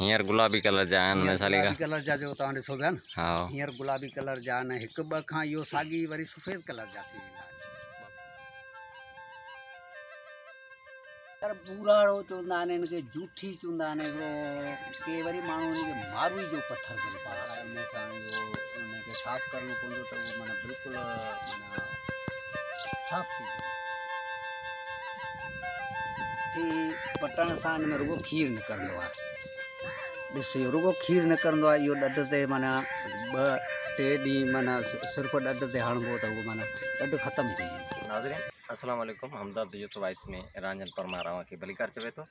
हींअर गुलाबी कलर जा आहिनि मिसाली गुलाबी कलर जा जो तव्हां ॾिसो पिया न, हा हींअर गुलाबी कलर जा आहिनि, हिकु ॿ खां इहो साॻी वरी सफ़ेद कलर जा थी वेंदा आहिनि। बूराड़ो चवंदा आहिनि, हिनखे जूठी चवंदा आहिनि, हिकिड़ो के वरी माण्हू हिनखे मारवी जो पथर करे पाड़ा इन सां इहो हुनखे साफ़ु करिणो पवंदो त उहो माना बिल्कुलु माना साफ़ु थी वेंदो। पटण सां हिन में रुगो खीरु निकिरंदो आहे। ॾिस इहो रुगो खीरु निकिरंदो आहे, इहो ॾंढ ते माना 2-3 ॾींहं माना सिर्फ़ु ॾंढ ते हणिबो त उहो माना ॾंढ ख़तमु थी वेंदो। नाज़रीन अस्सलाम वालेकुम, हमदर्द यूथ वॉइस में रांजन परमार खे भलीकार चवे थो।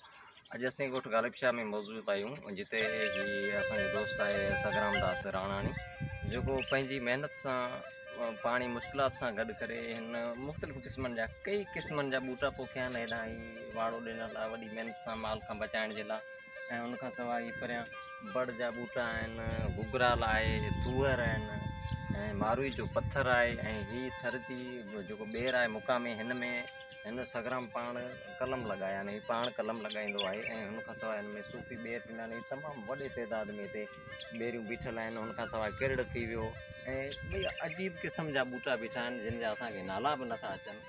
अॼु असीं ॻोठ ग़ालिब शाह में मौजूद आहियूं, जिते असांजो दोस्त आहे सगराम दास राणाणी, जेको पंहिंजी महिनत सां पाणी मुश्किलात सां गॾु करे हिन मुख़्तलिफ़ क़िस्मनि जा कई क़िस्मनि जा ॿूटा पोखिया आहिनि। हेॾां ही वाड़ो ॾिनल आहे वॾी महिनत सां माल खां बचाइण जे लाइ, ऐं उनखां सवाइ परियां बड़ जा ॿूटा आहिनि, गुगराल आहे, तुअर आहिनि, ऐं मारवी जो पत्थर आहे, ऐं हीअ थरती जेको ॿेर आहे मुक़ामी, हिन में हिन सगराम पाण कलम लॻाया आहिनि, पाण कलम लॻाईंदो आहे। ऐं हुनखां सवाइ हिन में सूफ़ी ॿेर थींदा आहिनि, तमामु वॾे तइदाद में हिते ॿेरियूं बीठल आहिनि। हुनखां सवाइ किरड़ थी वियो, ऐं ॿई अजीब क़िस्म जा ॿूटा बीठा आहिनि, जिन जा असांखे नाला बि नथा अचनि।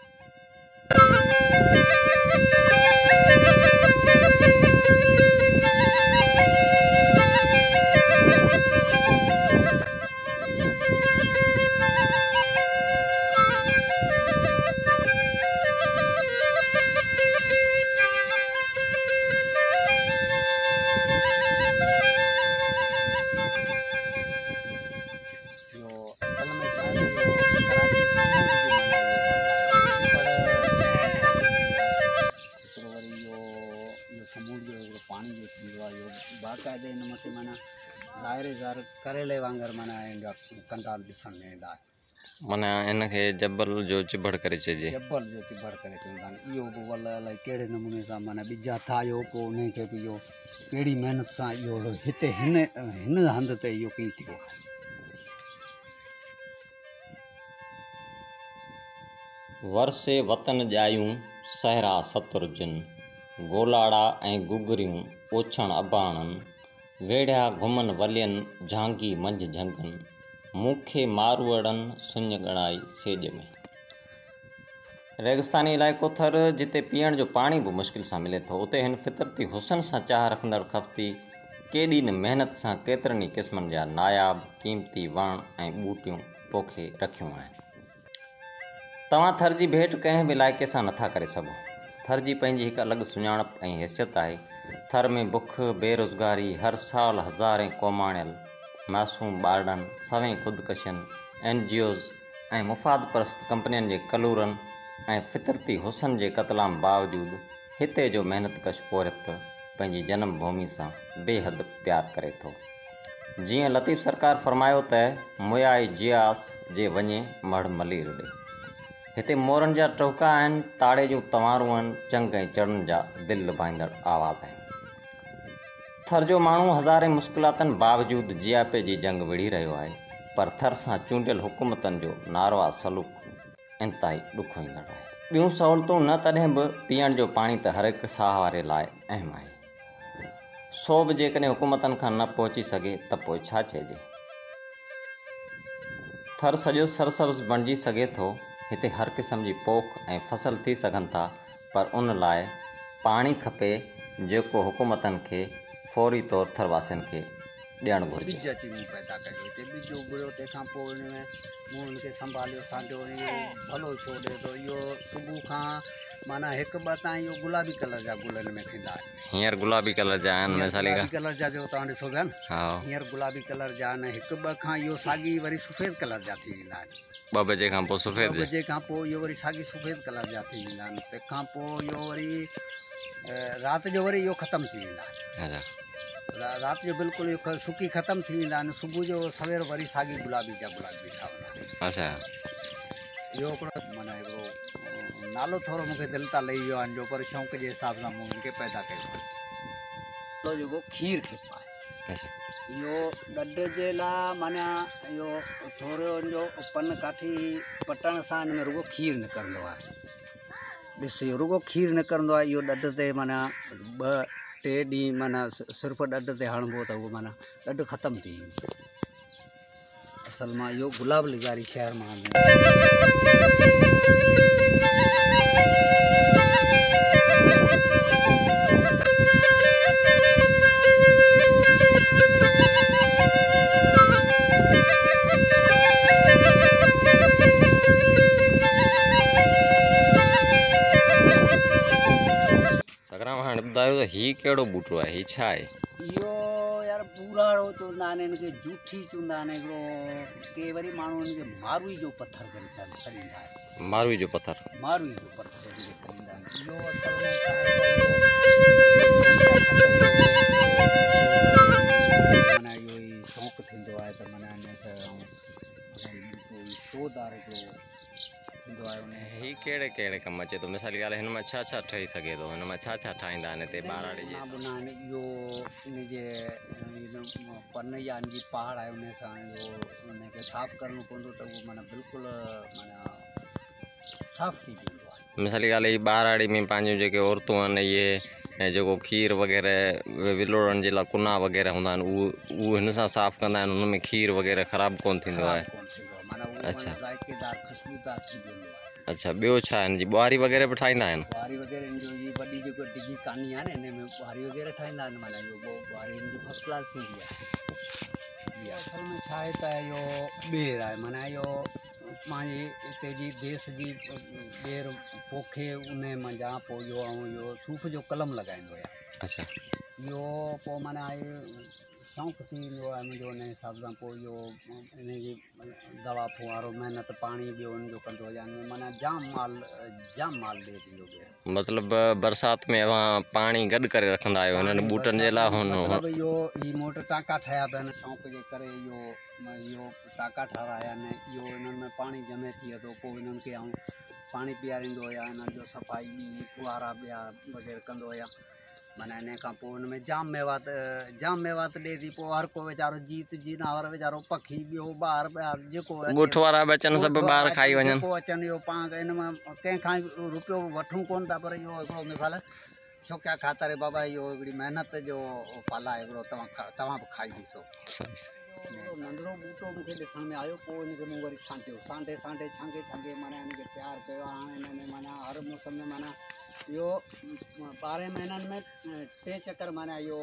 पानी जो थींदो आहे इहो बाक़ाइदे हिन मथे माना दायरेदार करेले वांगुरु माना हिनजा कंडाल ॾिसण में ईंदा आहिनि। माना हिनखे जबल जो चिबड़ करे चइजे, जबल जो चिबड़ करे चवंदा आहिनि। इहो बि वल अलाए कहिड़े नमूने सां माना ॿिजा ठाहियो, पोइ उनखे बि इहो कहिड़ी महिनत सां इहो हिते हिन हंधि ते इहो कई थियो आहे। वरसे वतन ॼायूं सहरा सतुरजन, गोलाड़ा ऐं गुगरियूं ओछण अबाणनि, वेढ़िया घुमन वलियन झांगी मंझ झंगन, मूंखे मारूअड़नि सुञ ॻणाई सेज में। रेगिस्तानी इलाइक़ो थर, जिते पीअण जो पाणी बि मुश्किल सां मिले थो, उते हिन फितरती हुसन सां चाह रखंदड़ खफ़्ती केॾी न महिनत सां केतिरनि ई क़िस्मनि जा नायाब क़ीमती वण ऐं ॿूटियूं पोखे रखियूं आहिनि। तव्हां थर जी भेट कंहिं बि इलाइक़े सां नथा करे सघो। थर जी पंहिंजी हिकु अलॻि सुञाणप ऐं हैसियत आहे। थर में बुख, बेरोज़गारी, हर साल हज़ारें कोमाणियल मासूम ॿारनि, सवें ख़ुदकशियुनि, NGOs ऐं मुफ़ाद परस्त कंपनियुनि जे कलूरनि ऐं फितरती हुसन जे क़तलाम बावजूदु हिते जो महिनतकश पोरित पंहिंजी जनम भूमि सां बेहद प्यार करे थो। जीअं लतीफ़ सरकार फरमायो त मुयाई जियास जे वञे मढ़ मलीर ॾे। हिते मोरनि जा टहुका आहिनि, ताड़े जूं तंवारूं आहिनि, चंग ऐं चढ़नि जा दिलि लुभाईंदड़ आवाज़ आहिनि। थर जो माण्हू हज़ारे मुश्किलातनि बावजूदु जियापे जी जंग विढ़ी रहियो आहे, पर थर सां चूंडियल हुकूमतनि जो नारवा सलूक इंतिहाई ॾुखो ईंदड़ आहे। ॿियूं सहूलियतूं न तॾहिं बि पीअण जो पाणी त हर हिकु साह वारे लाइ अहम आहे। सो बि जेकॾहिं हुकूमतनि खां न पहुची सघे त पोइ छा चइजे। थर सॼो सरसब्ज़ बणिजी सघे थो, हिते हर क़िस्म जी पोख ऐं फसल थी सघनि था, पर उन लाइ पाणी खपे, जेको हुकूमतनि खे फौरी तौर थरवासियुनि खे ॾियणु घुरिजे। ॿिज अची मूं पैदा कयो, हिते ॿिज उगड़ियो, तंहिंखां पोइ हिन में मूं हुनखे संभालियो, सांडियो, इहो भलो छो ॾिए थो। इहो सुबुह खां माना 1-2 ताईं इहो गुलाबी कलर जा गुल हिन में थींदा आहिनि। हींअर गुलाबी कलर जा आहिनि मिसाली गुलाबी कलर जा जो तव्हां ॾिसो पिया न, हा हींअर गुलाबी कलर जा आहिनि। 1-2 खां इहो साॻी वरी सफ़ेद कलर जा थी वेंदा आहिनि। 2 बजे खां पोइ सफ़ेद, 2 बजे खां पोइ इहो वरी साॻी सफ़ेद कलर जा थी वेंदा आहिनि। तंहिंखां पोइ इहो वरी राति जो वरी इहो ख़तमु थी वेंदा आहिनि। राति जो बिल्कुलु इहो सुकी ख़तमु थी वेंदा आहिनि। सुबुह जो सवेर वरी साॻी गुलाबी जा गुलाबी ठहंदा आहिनि। अच्छा, इहो हिकिड़ो माना हिकिड़ो नालो थोरो मूंखे दिलि तां लही वियो आहे, जो पर शौक़ु जे हिसाब सां मूं हिनखे पैदा कयो आहे। जेको खीर खेप आहे, इहो ॾंढ जे लाइ माना इहो थोरो जो पन काठी पटण सां हिन में रुगो खीरु निकिरंदो आहे। ॾिस इहो रुगो खीरु निकिरंदो आहे। इहो ॾंढ ते माना टे ॾींहं माना सिर्फ़ु ॾढ ते हणिबो त उहो माना ॾढ ख़तमु थी वेंदी। असल मां इहो गुलाब लिगारी शहर मां सगराम हाणे ॿुधायो त ही कहिड़ो ॿूटो आहे, ही छा आहे? इहो यार पूराड़ो चवंदा आहिनि, हिनखे जूठी चवंदा आहिनि, हिकिड़ो के वरी माण्हू हिनखे मारवी जो पथर करे छॾींदा आहिनि। मारवी जो पथर? मारवी जो पथर हिनखे छॾींदा आहिनि। इहो असल में माना इहो ई शौक़ु थींदो आहे त माना हिनखे शोदार हिकिड़ो थींदो आहे। ही कहिड़े कहिड़े कमु अचे थो? मिसाल ॻाल्हि हिन मां छा छा ठही सघे थो? हिन मां छा छा ठाहींदा आहिनि हिते ॿाराड़ी जे? बुना आहिनि इहो हिनजे पन या जी पहाड़ आहे, उन सां इहो हुनखे साफ़ु करिणो पवंदो त उहो माना बिल्कुलु माना साफ़ु थी वेंदो आहे। मिसाल ॻाल्हि ही ॿाराड़ी में पंहिंजूं जेके औरतूं आहिनि इहे ऐं जेको खीर वग़ैरह विलोड़ण जे लाइ कुना वग़ैरह हूंदा आहिनि उहो हिन सां साफ़ु कंदा आहिनि, हुन में खीर वग़ैरह ख़राबु कोन थींदो आहे? अच्छा ख़ुशबूदार थी वेंदो आहे। अच्छा, ॿियो छा हिन जी ॿुहारी वग़ैरह बि ठाहींदा आहिनि? ॿुहारी वग़ैरह हिन जो जी वॾी जेको डिघी कानी आहे न, हिन में ॿुहारी वग़ैरह ठाहींदा आहिनि। माना इहो ॿुहारी हिन जी फस्ट क्लास थींदी आहे। असल में छा आहे त इहो ॿेर आहे, माना इहो पंहिंजे हिते जी देश जी ॿेर पोखे उन मंझां पोइ इहो सूफ़ जो कलम लॻाईंदो आहे। अच्छा, इहो पोइ माना शौक़ु थी वेंदो आहे मुंहिंजो। उन हिसाब सां पोइ इहो हिनजी दवा फुआरो महिनत पाणी ॿियो हुनजो कंदो आहे। माना जाम माल ॾिए थी इहो ॿेर। मतिलबु बरसाति में अव्हां पाणी गॾु करे रखंदा आहियो हिननि ॿूटनि जे लाइ? मतिलबु इहो ही मोटर टांका ठहिया पिया आहिनि शौक़ु जे करे। इहो टांका ठाराया आहिनि, इहो हिननि में पाणी जमे थिए थो, पोइ हिननि खे आऊं पाणी पीआरींदो आहियां, हिननि जो सफ़ाई फुआरा ॿिया वग़ैरह कंदो आहियां। माना इन खां पोइ हुन में जाम मेवात ॾिए थी। पोइ हर को वीचारो जीत जीनावर वीचारो पखी ॿियो ॿार जेको ॻोठ वारा बि अचनि, सभु ॿार खाई वञनि। जेको अचनि इहो पाण हिन में कंहिंखां रुपयो वठूं कोन था, पर इहो हिकिड़ो मिसाल शौक़िया ख़ातिर बाबा इहो हिकिड़ी महिनत जो फल आहे हिकिड़ो, तव्हां बि खाई ॾिसो। नंढिड़ो ॿूटो मूंखे ॾिसण में आयो, पोइ हिनखे मूं वरी छांटियो, सांडे छांगे माना हिनखे तयारु कयो। हाणे हिन में माना हर मौसम में माना इहो 12 महीननि में 3 चकर माना इहो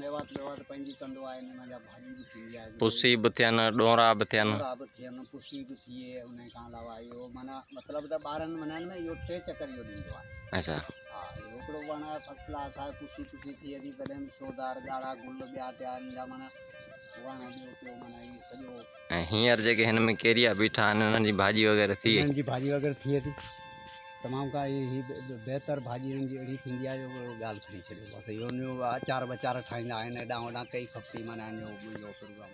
मेवात पंहिंजी कंदो आहे। हिन में भाॼी बि थींदी आहे, पुसी बि थियनि, ॾोरा बि थियनि, पुसी बि थिए। उन खां अलावा इहो माना मतिलबु त 12 महीननि में इहो 3 चकर इहो ॾींदो आहे। अच्छा, हा, इहो हिकिड़ो वण आहे फस्ट क्लास आहे, पुसी थिए थी, तॾहिं बि शोदार ॻाढ़ा गुल ॿिया टिया ईंदा माना वण ॿियो टियो माना इहो सॼो। ऐं हींअर जेके हिन में केरिया बीठा आहिनि हिननि जी भाॼी वग़ैरह थिए? हिननि जी भाॼी वग़ैरह थिए थी तमामु का ही बहितर भाॼी हिननि जी अहिड़ी थींदी आहे जो ॻाल्हि खणी छॾियो। बसि इहो हुनजो अचार वचार ठाहींदा आहिनि, हेॾां होॾां कई खपती माना इहो प्रोग्राम।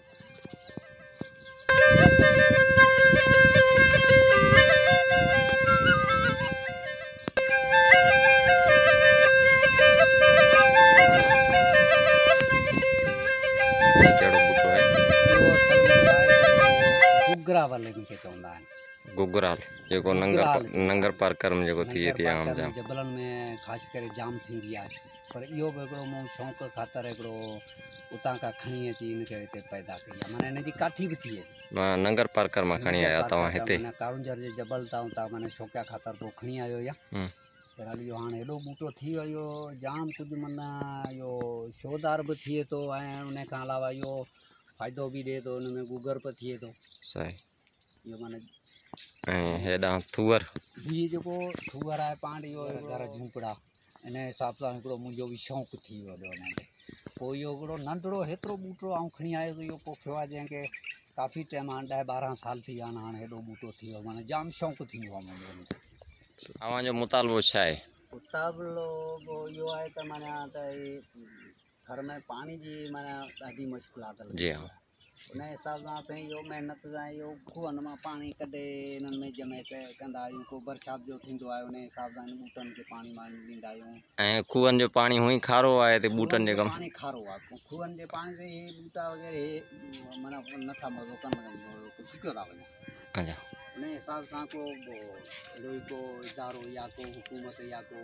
गुगरावल हिनखे चवंदा आहिनि। गुगराल जेको नंगर पार्कर में जेको थिए थी आम जाम जबलनि में ख़ासि करे जाम थींदी आहे। पर इहो बि हिकिड़ो मूं शौक़ु ख़ातिर हिकिड़ो उतां खां खणी अची हिनखे हिते पैदा कई आहे। माना हिनजी काठी बि थिए थी। मां नंगर पार्कर मां खणी आया तव्हां हिते? कारुंजर जे जबल तां उतां माना शौक़िया ख़ातिर पोइ खणी आयो या। बहरहाल इहो हाणे हेॾो ॿूटो थी वियो, इहो जाम कुझु माना इहो शोदार बि थिए थो ऐं उन खां अलावा इहो फ़ाइदो बि ॾिए थो। हुन में गूगर बि थिए थो। सही। इहो माना ऐं हेॾां थूअर, हीउ जेको थूअर आहे पाण इहो घर झूंपड़ा इन हिसाब सां हिकिड़ो मुंहिंजो बि शौक़ु थी वियो हुनखे। पोइ इहो हिकिड़ो नंढिड़ो हेतिरो ॿूटो आउं खणी आयो त इहो पोखियो आहे, जंहिंखे काफ़ी टाइम हाणे 10-12 साल थी विया आहिनि। हाणे हेॾो ॿूटो थी वियो माना जाम शौक़ु थी वियो आहे मुंहिंजो। तव्हांजो मुतालबो छा आहे? मुतालबो इहो आहे त माना त घर में पाणी जी माना ॾाढी मुश्किलात लॻी आहे। उन हिसाब सां असां इहो महिनत सां इहो खूहनि मां पाणी कढे हिननि में जमे कंदा आहियूं। को बरसाति जो थींदो आहे उन हिसाब सां हिन ॿूटनि खे पाणी वाणी ॾींदा आहियूं। ऐं खूहनि जो पाणी हुई खारो आहे हिते ॿूटनि जे कमु? पाणी खारो आहे। खूहनि जे पाणी ते इहे ॿूटा वग़ैरह माना नथा मज़ो कनि, सुकियो था वञनि। अच्छा, उन हिसाब सां को अहिड़ो ई को इदारो या को हुकूमत या को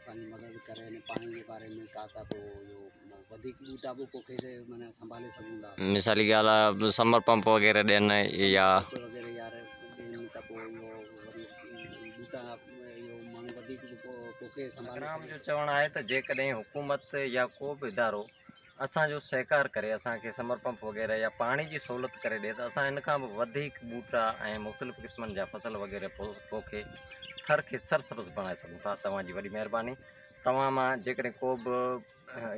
असांजी मदद करे ने पाणी जे बारे में का था पोइ इहो वधीक ॿूटा बि पोइ खे माना संभाले सघूं था। मिसाली ॻाल्हि आहे समर पंप वग़ैरह ॾियनि या वग़ैरह यार ॾियनि त पोइ इहो वरी ॿूटा इहो माण्हू वधीक पोइ संभाले जो चवणु आहे त जेकॾहिं हुकूमत या को बि इदारो असांजो सहकार करे असांखे समर पंप वग़ैरह या पाणी जी सहूलियत करे ॾिए त असां हिन खां बि वधीक ॿूटा ऐं मुख़्तलिफ़ क़िस्मनि जा फसल वग़ैरह पोखे थर खे सरसब्ज़ बणाए सघूं था। तव्हांजी वॾी महिरबानी। तव्हां मां जेकॾहिं को बि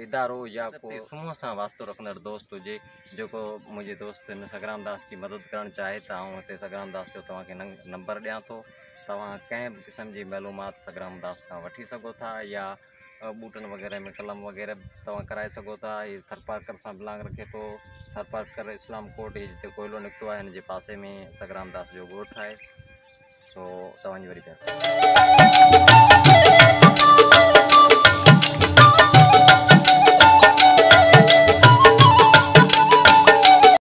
इदारो या को समूह सां वास्तो रखंदड़ दोस्त हुजे जेको मुंहिंजे दोस्त हिन सगराम दास जी मदद करणु चाहे त आउं हिते सगराम दास जो तव्हांखे नंबर ॾियां थो। तव्हां कंहिं बि क़िस्म जी मालूमात सगराम दास खां वठी सघो था या ॿूटनि वग़ैरह में कलम वग़ैरह तव्हां कराए सघो था। हीअ थरपारकर सां बिलोंग रखे थो। थरपारकर इस्लाम कोट जिते कोयलो निकितो आहे हिन जे पासे में सगराम दास जो ॻोठु आहे। सो तव्हांजी वरी